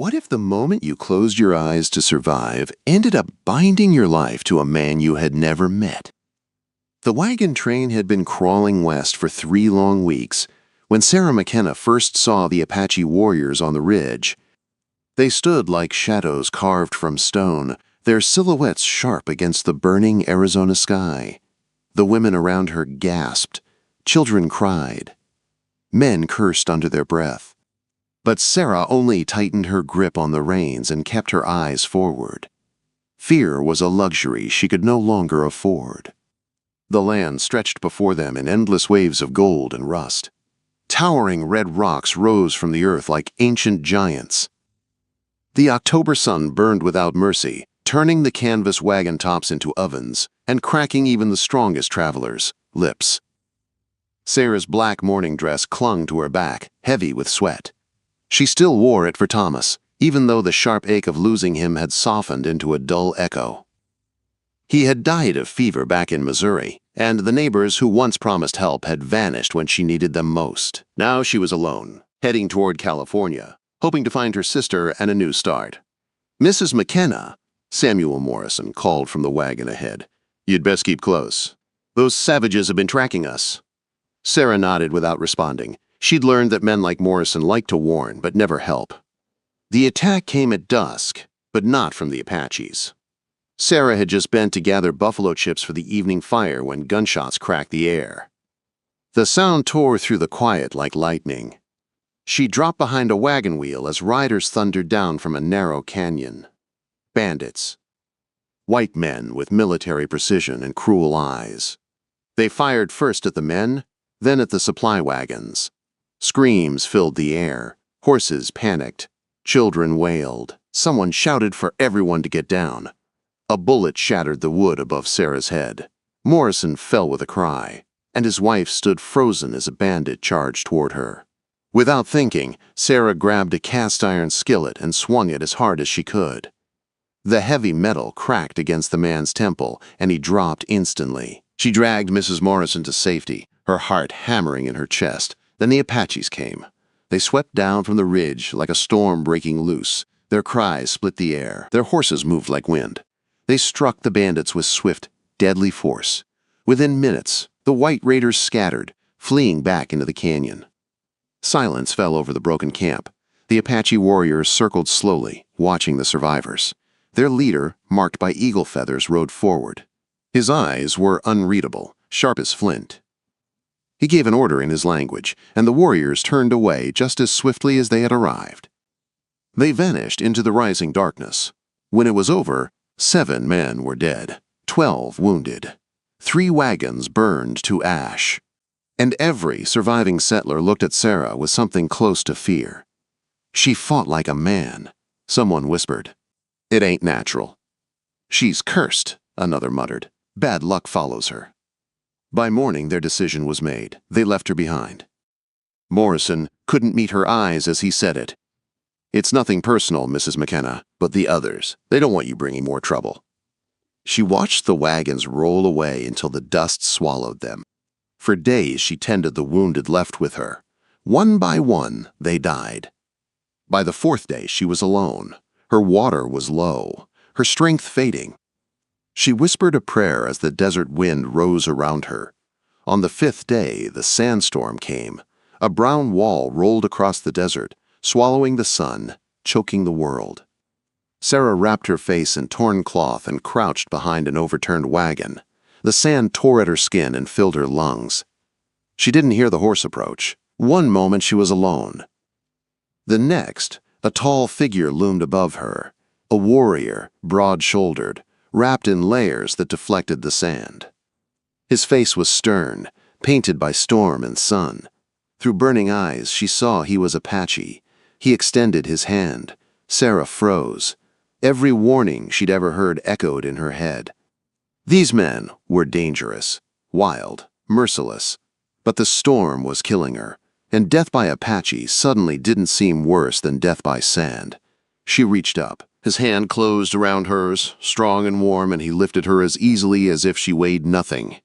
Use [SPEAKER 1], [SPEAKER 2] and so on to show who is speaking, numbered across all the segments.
[SPEAKER 1] What if the moment you closed your eyes to survive ended up binding your life to a man you had never met? The wagon train had been crawling west for 3 long weeks when Sarah McKenna first saw the Apache warriors on the ridge. They stood like shadows carved from stone, their silhouettes sharp against the burning Arizona sky. The women around her gasped. Children cried. Men cursed under their breath. But Sarah only tightened her grip on the reins and kept her eyes forward. Fear was a luxury she could no longer afford. The land stretched before them in endless waves of gold and rust. Towering red rocks rose from the earth like ancient giants. The October sun burned without mercy, turning the canvas wagon tops into ovens and cracking even the strongest travelers' lips. Sarah's black morning dress clung to her back, heavy with sweat. She still wore it for Thomas, even though the sharp ache of losing him had softened into a dull echo. He had died of fever back in Missouri, and the neighbors who once promised help had vanished when she needed them most. Now she was alone, heading toward California, hoping to find her sister and a new start. "Mrs. McKenna," Samuel Morrison called from the wagon ahead. "You'd best keep close. Those savages have been tracking us." Sarah nodded without responding. She'd learned that men like Morrison liked to warn, but never help. The attack came at dusk, but not from the Apaches. Sarah had just bent to gather buffalo chips for the evening fire when gunshots cracked the air. The sound tore through the quiet like lightning. She dropped behind a wagon wheel as riders thundered down from a narrow canyon. Bandits. White men with military precision and cruel eyes. They fired first at the men, then at the supply wagons. Screams filled the air. Horses panicked. Children wailed. Someone shouted for everyone to get down. A bullet shattered the wood above Sarah's head. Morrison fell with a cry, and his wife stood frozen as a bandit charged toward her. Without thinking, Sarah grabbed a cast-iron skillet and swung it as hard as she could. The heavy metal cracked against the man's temple, and he dropped instantly. She dragged Mrs. Morrison to safety, her heart hammering in her chest. Then the Apaches came. They swept down from the ridge like a storm breaking loose. Their cries split the air. Their horses moved like wind. They struck the bandits with swift, deadly force. Within minutes, the white raiders scattered, fleeing back into the canyon. Silence fell over the broken camp. The Apache warriors circled slowly, watching the survivors. Their leader, marked by eagle feathers, rode forward. His eyes were unreadable, sharp as flint. He gave an order in his language, and the warriors turned away just as swiftly as they had arrived. They vanished into the rising darkness. When it was over, 7 men were dead, 12 wounded. 3 wagons burned to ash. And every surviving settler looked at Sarah with something close to fear. "She fought like a man," someone whispered. "It ain't natural." "She's cursed," another muttered. "Bad luck follows her." By morning, their decision was made. They left her behind. Morrison couldn't meet her eyes as he said it. "It's nothing personal, Mrs. McKenna, but the others. They don't want you bringing more trouble." She watched the wagons roll away until the dust swallowed them. For days, she tended the wounded left with her. One by one, they died. By the 4th day, she was alone. Her water was low, her strength fading. She whispered a prayer as the desert wind rose around her. On the 5th day, the sandstorm came. A brown wall rolled across the desert, swallowing the sun, choking the world. Sarah wrapped her face in torn cloth and crouched behind an overturned wagon. The sand tore at her skin and filled her lungs. She didn't hear the horse approach. One moment she was alone. The next, a tall figure loomed above her, a warrior, broad-shouldered, wrapped in layers that deflected the sand. His face was stern, painted by storm and sun. Through burning eyes, she saw he was Apache. He extended his hand. Sarah froze. Every warning she'd ever heard echoed in her head. These men were dangerous, wild, merciless. But the storm was killing her, and death by Apache suddenly didn't seem worse than death by sand. She reached up. His hand closed around hers, strong and warm, and he lifted her as easily as if she weighed nothing.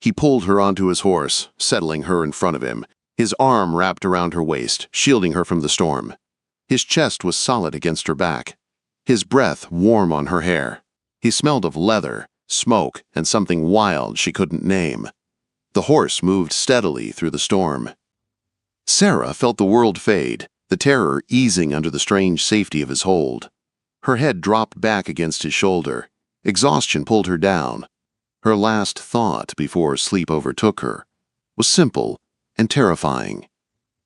[SPEAKER 1] He pulled her onto his horse, settling her in front of him, his arm wrapped around her waist, shielding her from the storm. His chest was solid against her back, his breath warm on her hair. He smelled of leather, smoke, and something wild she couldn't name. The horse moved steadily through the storm. Sarah felt the world fade, the terror easing under the strange safety of his hold. Her head dropped back against his shoulder. Exhaustion pulled her down. Her last thought before sleep overtook her was simple and terrifying.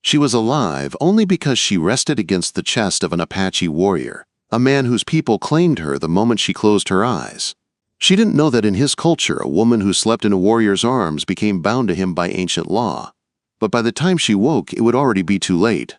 [SPEAKER 1] She was alive only because she rested against the chest of an Apache warrior, a man whose people claimed her the moment she closed her eyes. She didn't know that in his culture, a woman who slept in a warrior's arms became bound to him by ancient law. But by the time she woke, it would already be too late.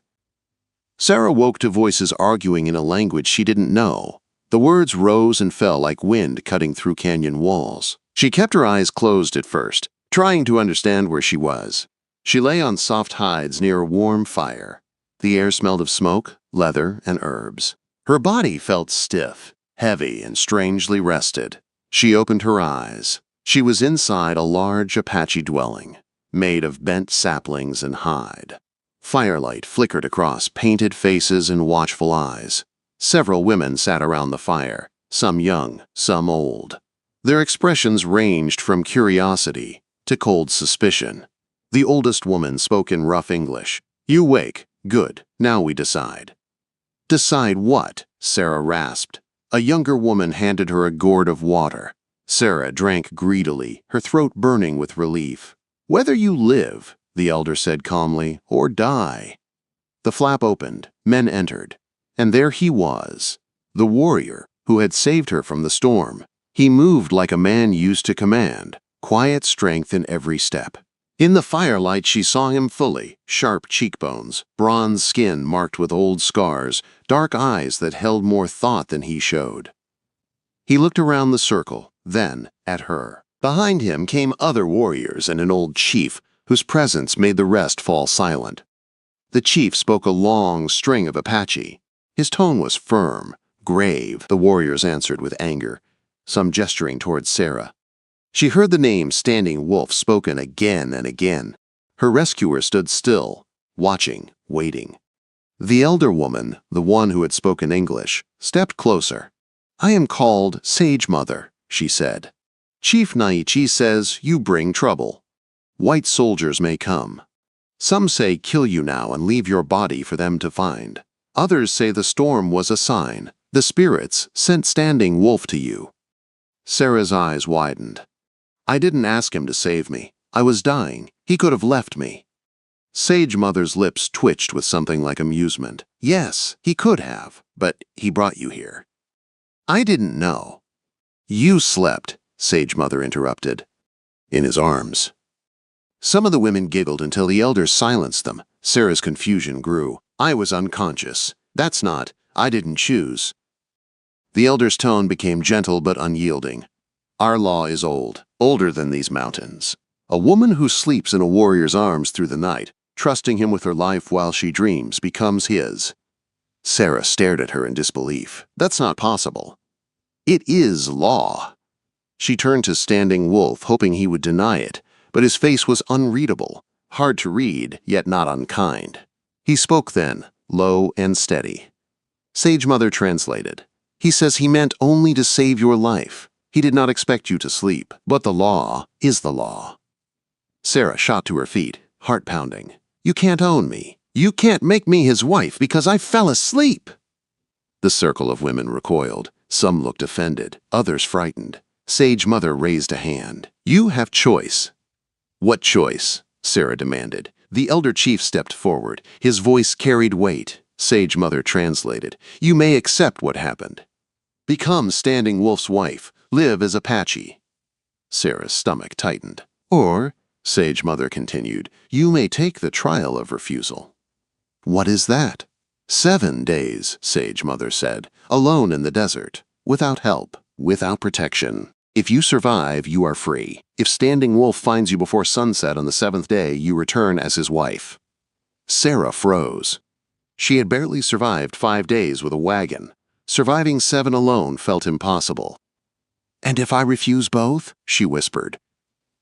[SPEAKER 1] Sarah woke to voices arguing in a language she didn't know. The words rose and fell like wind cutting through canyon walls. She kept her eyes closed at first, trying to understand where she was. She lay on soft hides near a warm fire. The air smelled of smoke, leather, and herbs. Her body felt stiff, heavy, and strangely rested. She opened her eyes. She was inside a large Apache dwelling, made of bent saplings and hide. Firelight flickered across painted faces and watchful eyes. Several women sat around the fire, some young, some old. Their expressions ranged from curiosity to cold suspicion. The oldest woman spoke in rough English. "You wake. Good. Now we decide." "Decide what?" Sarah rasped. A younger woman handed her a gourd of water. Sarah drank greedily, her throat burning with relief. "Whether you live," the elder said calmly, "or die." The flap opened, men entered, and there he was, the warrior who had saved her from the storm. He moved like a man used to command, quiet strength in every step. In the firelight she saw him fully, sharp cheekbones, bronze skin marked with old scars, dark eyes that held more thought than he showed. He looked around the circle, then at her. Behind him came other warriors and an old chief, whose presence made the rest fall silent. The chief spoke a long string of Apache. His tone was firm, grave. The warriors answered with anger, some gesturing towards Sarah. She heard the name Standing Wolf spoken again and again. Her rescuer stood still, watching, waiting. The elder woman, the one who had spoken English, stepped closer. "I am called Sage Mother," she said. "Chief Naichi says you bring trouble. White soldiers may come. Some say kill you now and leave your body for them to find. Others say the storm was a sign. The spirits sent Standing Wolf to you." Sarah's eyes widened. "I didn't ask him to save me. I was dying. He could have left me." Sage Mother's lips twitched with something like amusement. "Yes, he could have, but he brought you here." "I didn't know." "You slept," Sage Mother interrupted. "In his arms." Some of the women giggled until the elders silenced them. Sarah's confusion grew. "I was unconscious. That's not. I didn't choose." The elder's tone became gentle but unyielding. "Our law is old, older than these mountains. A woman who sleeps in a warrior's arms through the night, trusting him with her life while she dreams, becomes his." Sarah stared at her in disbelief. "That's not possible." "It is law." She turned to Standing Wolf, hoping he would deny it, but his face was unreadable, hard to read, yet not unkind. He spoke then, low and steady. Sage Mother translated. "He says he meant only to save your life. He did not expect you to sleep, but the law is the law." Sarah shot to her feet, heart pounding. "You can't own me. You can't make me his wife because I fell asleep." The circle of women recoiled. Some looked offended, others frightened. Sage Mother raised a hand. "You have choice." "What choice?" Sarah demanded. The elder chief stepped forward. His voice carried weight. Sage Mother translated. "You may accept what happened. Become Standing Wolf's wife. Live as Apache." Sarah's stomach tightened. "Or," Sage Mother continued, "you may take the trial of refusal." "What is that?" 7 days, Sage Mother said, alone in the desert, without help, without protection. If you survive, you are free. If Standing Wolf finds you before sunset on the 7th day, you return as his wife. Sarah froze. She had barely survived 5 days with a wagon. Surviving 7 alone felt impossible. "And if I refuse both?" she whispered.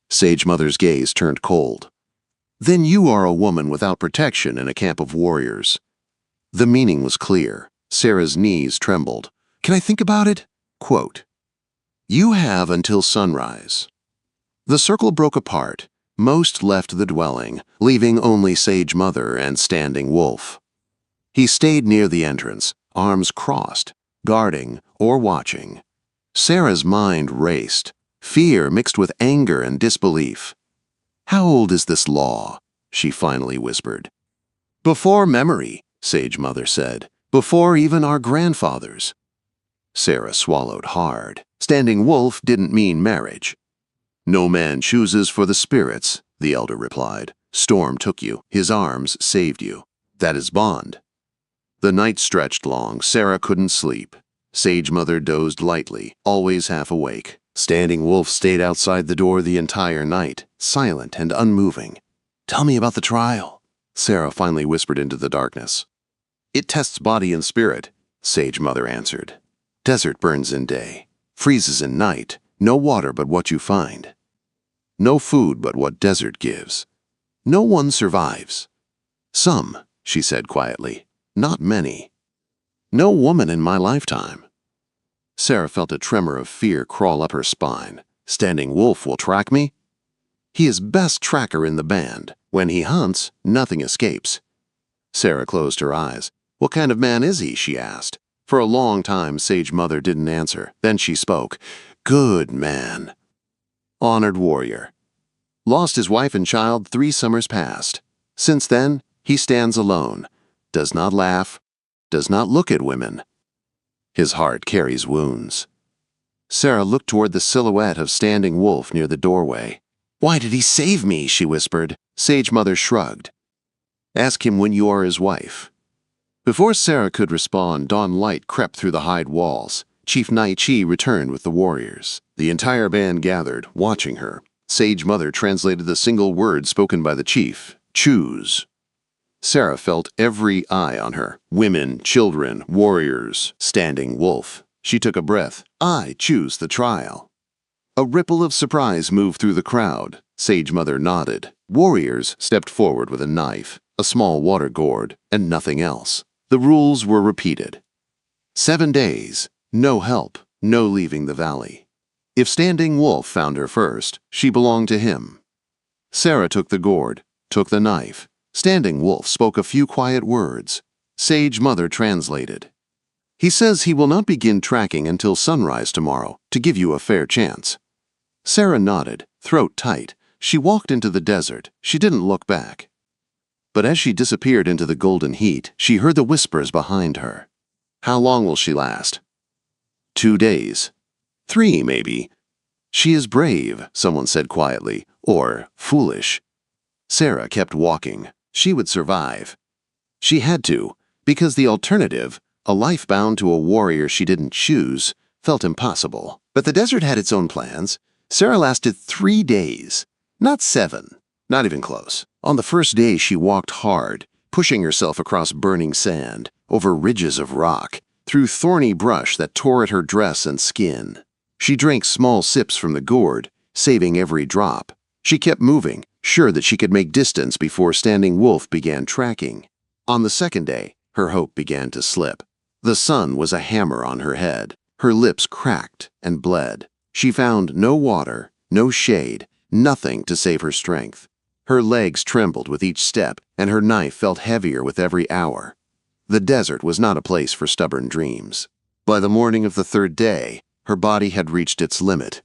[SPEAKER 1] Sage Mother's gaze turned cold. "Then you are a woman without protection in a camp of warriors." The meaning was clear. Sarah's knees trembled. "Can I think about it?" Quote, "You have until sunrise." The circle broke apart. Most left the dwelling, leaving only Sage Mother and Standing Wolf. He stayed near the entrance, arms crossed, guarding or watching. Sarah's mind raced, fear mixed with anger and disbelief. "How old is this law?" she finally whispered. "Before memory," Sage Mother said. "Before even our grandfathers." Sarah swallowed hard. Standing Wolf didn't mean marriage. "No man chooses for the spirits," the elder replied. "Storm took you. His arms saved you. That is bond." The night stretched long. Sarah couldn't sleep. Sage Mother dozed lightly, always half awake. Standing Wolf stayed outside the door the entire night, silent and unmoving. "Tell me about the trial," Sarah finally whispered into the darkness. "It tests body and spirit," Sage Mother answered. "Desert burns in day, freezes in night, no water but what you find. No food but what desert gives. No one survives. Some," she said quietly, "not many. No woman in my lifetime." Sarah felt a tremor of fear crawl up her spine. "Standing Wolf will track me?" "He is best tracker in the band. When he hunts, nothing escapes." Sarah closed her eyes. "What kind of man is he?" she asked. For a long time, Sage Mother didn't answer. Then she spoke. "Good man. Honored warrior. Lost his wife and child 3 summers past. Since then, he stands alone. Does not laugh. Does not look at women. His heart carries wounds." Sarah looked toward the silhouette of Standing Wolf near the doorway. "Why did he save me?" she whispered. Sage Mother shrugged. "Ask him when you are his wife." Before Sarah could respond, dawn light crept through the hide walls. Chief Nai Chi returned with the warriors. The entire band gathered, watching her. Sage Mother translated the single word spoken by the chief: choose. Sarah felt every eye on her. Women, children, warriors, Standing Wolf. She took a breath. "I choose the trial." A ripple of surprise moved through the crowd. Sage Mother nodded. Warriors stepped forward with a knife, a small water gourd, and nothing else. The rules were repeated. 7 days, no help, no leaving the valley. If Standing Wolf found her first, she belonged to him. Sarah took the gourd, took the knife. Standing Wolf spoke a few quiet words. Sage Mother translated. "He says he will not begin tracking until sunrise tomorrow, to give you a fair chance." Sarah nodded, throat tight. She walked into the desert. She didn't look back. But as she disappeared into the golden heat, she heard the whispers behind her. How long will she last? 2 days. 3, maybe. "She is brave," someone said quietly, or foolish. Sarah kept walking. She would survive. She had to, because the alternative, a life bound to a warrior she didn't choose, felt impossible. But the desert had its own plans. Sarah lasted 3 days, not 7, not even close. On the first day, she walked hard, pushing herself across burning sand, over ridges of rock, through thorny brush that tore at her dress and skin. She drank small sips from the gourd, saving every drop. She kept moving, sure that she could make distance before Standing Wolf began tracking. On the second day, her hope began to slip. The sun was a hammer on her head. Her lips cracked and bled. She found no water, no shade, nothing to save her strength. Her legs trembled with each step, and her knife felt heavier with every hour. The desert was not a place for stubborn dreams. By the morning of the 3rd day, her body had reached its limit.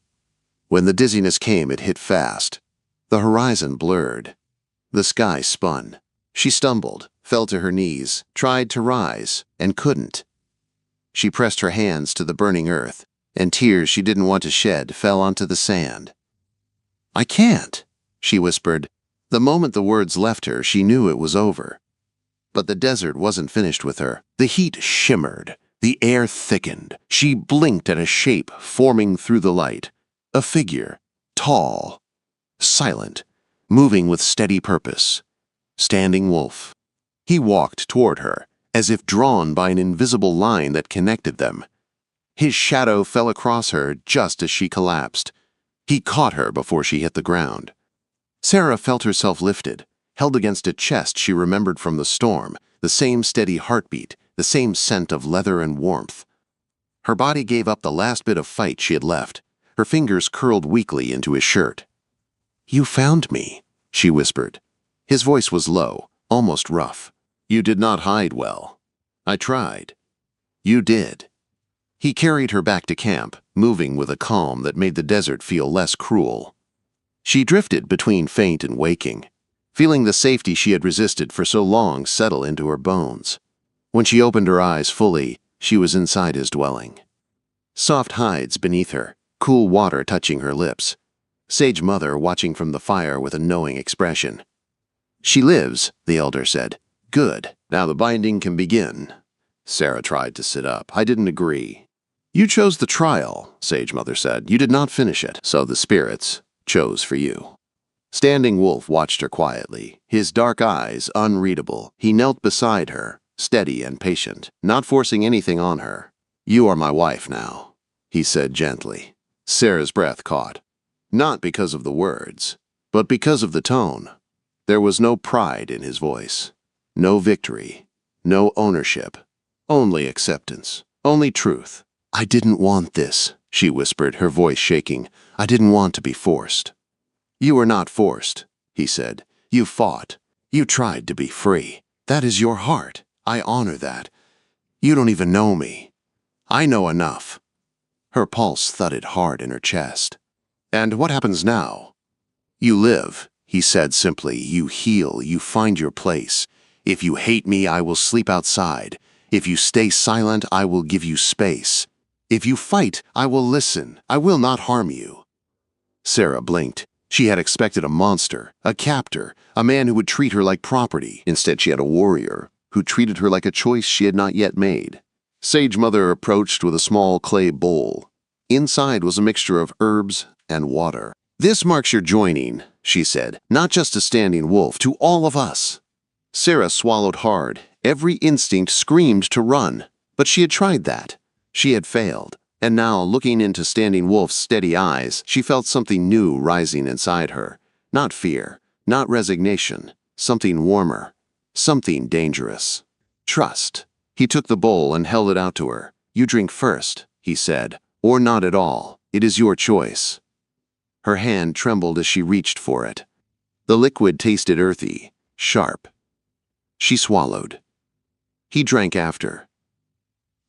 [SPEAKER 1] When the dizziness came, it hit fast. The horizon blurred. The sky spun. She stumbled, fell to her knees, tried to rise, and couldn't. She pressed her hands to the burning earth, and tears she didn't want to shed fell onto the sand. "I can't," she whispered. The moment the words left her, she knew it was over. But the desert wasn't finished with her. The heat shimmered. The air thickened. She blinked at a shape forming through the light. A figure, tall, silent, moving with steady purpose. Standing Wolf. He walked toward her, as if drawn by an invisible line that connected them. His shadow fell across her just as she collapsed. He caught her before she hit the ground. Sarah felt herself lifted. held against a chest she remembered from the storm, the same steady heartbeat, the same scent of leather and warmth. Her body gave up the last bit of fight she had left. Her fingers curled weakly into his shirt. "You found me," she whispered. His voice was low, almost rough. "You did not hide well. I tried." "You did." He carried her back to camp, moving with a calm that made the desert feel less cruel. She drifted between faint and waking, feeling the safety she had resisted for so long settle into her bones. When she opened her eyes fully, she was inside his dwelling. Soft hides beneath her, cool water touching her lips. Sage Mother watching from the fire with a knowing expression. "She lives," the elder said. "Good. Now the binding can begin." Sarah tried to sit up. "I didn't agree." "You chose the trial," Sage Mother said. "You did not finish it, so the spirits chose for you." Standing Wolf watched her quietly, his dark eyes unreadable. He knelt beside her, steady and patient, not forcing anything on her. "You are my wife now," he said gently. Sarah's breath caught. Not because of the words, but because of the tone. There was no pride in his voice, no victory, no ownership, only acceptance, only truth. "I didn't want this," she whispered, her voice shaking. "I didn't want to be forced." "You were not forced," he said. "You fought. You tried to be free. That is your heart. I honor that. You don't even know me. I know enough." Her pulse thudded hard in her chest. "And what happens now?" "You live," he said simply. "You heal. You find your place. If you hate me, I will sleep outside. If you stay silent, I will give you space. If you fight, I will listen. I will not harm you." Sarah blinked. She had expected a monster, a captor, a man who would treat her like property. Instead, she had a warrior who treated her like a choice she had not yet made. Sage Mother approached with a small clay bowl. Inside was a mixture of herbs and water. "This marks your joining," she said, "not just to Standing Wolf, to all of us." Sarah swallowed hard. Every instinct screamed to run. But she had tried that. She had failed. And now, looking into Standing Wolf's steady eyes, she felt something new rising inside her. Not fear, not resignation, something warmer, something dangerous. Trust. He took the bowl and held it out to her. "You drink first," he said, "or not at all. It is your choice." Her hand trembled as she reached for it. The liquid tasted earthy, sharp. She swallowed. He drank after.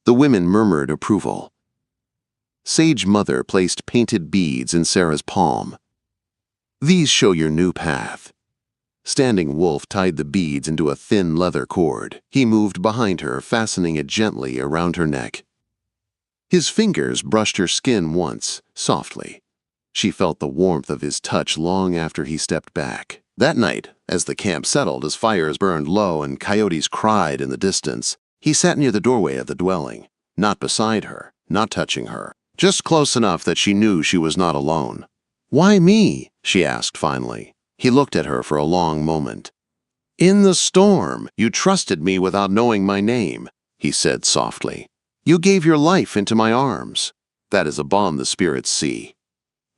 [SPEAKER 1] The women murmured approval. Sage Mother placed painted beads in Sarah's palm. "These show your new path." Standing Wolf tied the beads into a thin leather cord. He moved behind her, fastening it gently around her neck. His fingers brushed her skin once, softly. She felt the warmth of his touch long after he stepped back. That night, as the camp settled, as fires burned low and coyotes cried in the distance, he sat near the doorway of the dwelling, not beside her, not touching her, just close enough that she knew she was not alone. "Why me?" she asked finally. He looked at her for a long moment. "In the storm, you trusted me without knowing my name," he said softly. "You gave your life into my arms. That is a bond the spirits see."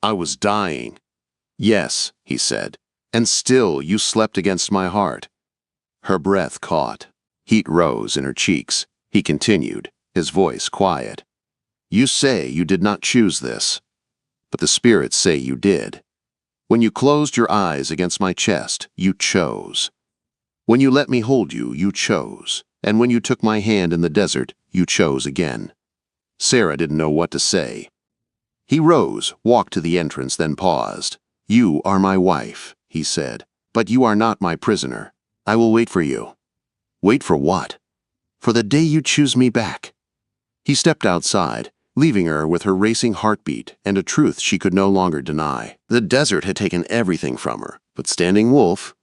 [SPEAKER 1] "I was dying." "Yes," he said, "and still you slept against my heart." Her breath caught. Heat rose in her cheeks. He continued, his voice quiet. "You say you did not choose this, but the spirits say you did. When you closed your eyes against my chest, you chose. When you let me hold you, you chose. And when you took my hand in the desert, you chose again." Sarah didn't know what to say. He rose, walked to the entrance, then paused. "You are my wife," he said, "but you are not my prisoner. I will wait for you." "Wait for what?" "For the day you choose me back." He stepped outside, leaving her with her racing heartbeat and a truth she could no longer deny. The desert had taken everything from her, but Standing Wolf,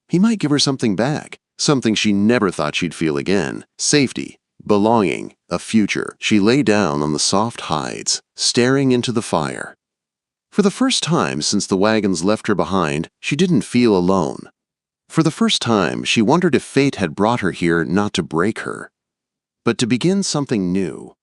[SPEAKER 1] he might give her something back, something she never thought she'd feel again. Safety, belonging, a future. She lay down on the soft hides, staring into the fire. For the first time since the wagons left her behind, she didn't feel alone. For the first time, she wondered if fate had brought her here not to break her, but to begin something new.